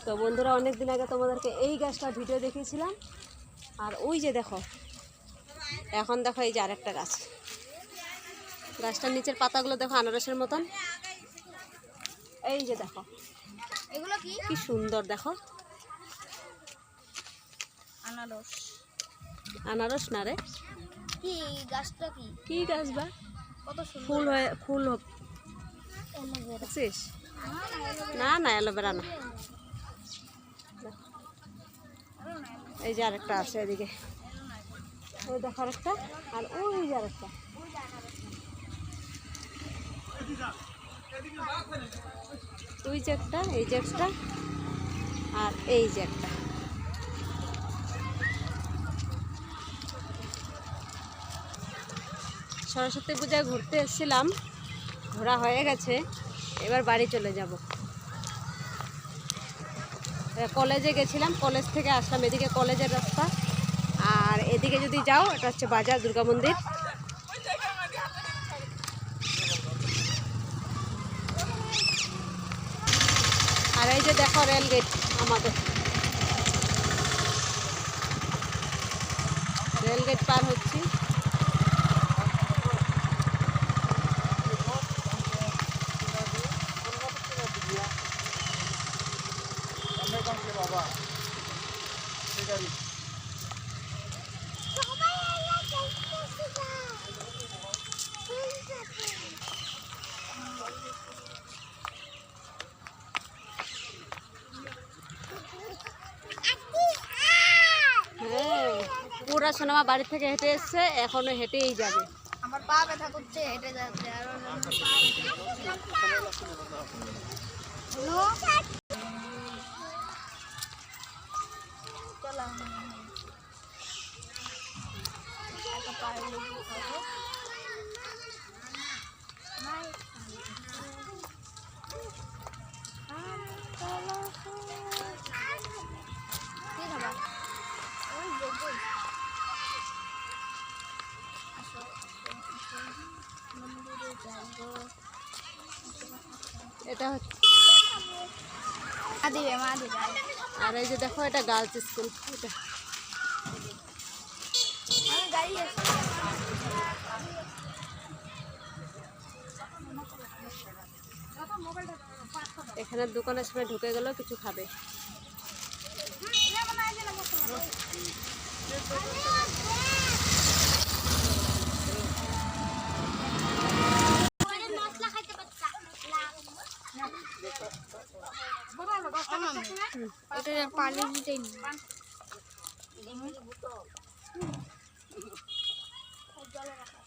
তো বন্ধুরা, অনেক দিন আগে তোমাদেরকে এই গাছটা ভিডিও দেখিয়েছিলাম। আর ওই যে দেখো, এখন দেখো এই যে আরেকটা গাছ। গাছটার নিচের পাতাগুলো দেখো আনারসের মতন। এই যে দেখো, এগুলো কি কি সুন্দর দেখো। আনারস? আনারস না রে, কি গাছটা? কি কি গাছ বা? কত সুন্দর ফুল হয়ে ফুল অ্যালোভেরা। দেখছিস? না না, অ্যালোভেরা না। এই যে আরেকটা আছে এদিকে, ওই দেখো আরেকটা, আর ওই যে আরেকটা। ওই যে একটা, এই যে একটা, আর এই যে একটা। সরস্বতী পূজায় ঘুরতে এসেছিলাম, ঘোরা হয়ে গেছে, এবার বাড়ি চলে যাব। কলেজে গেছিলাম, কলেজ থেকে আসলাম, এদিকে কলেজের রাস্তা। আর এদিকে যদি যাও, এটা হচ্ছে বাজার, দুর্গা মন্দির। আর এই যে দেখো রেল গেট আমাদের, রেল গেট পার হচ্ছি। হ্যাঁ, পুরা সোনামা বাড়ি থেকে হেঁটে এসছে, এখনো হেঁটেই যাবে। আমার পা ব্যথা করছে, হেঁটে যাচ্ছে। আর চলো একটা পায়ে লেগে খাবো। কি খাবা? ওই দেখো, আসো আসো, মন্দিরে যাবো। এটা হচ্ছে, মা দিবে, মা দিবে। আর এই যে দেখো, এটা গার্লস স্কুল। এটা আমি গাড়ি আছে। এখানে দোকানের সময় ঢুকে গেল, কিছু খাবে। এটা পানি দিতেই জলে রাখা।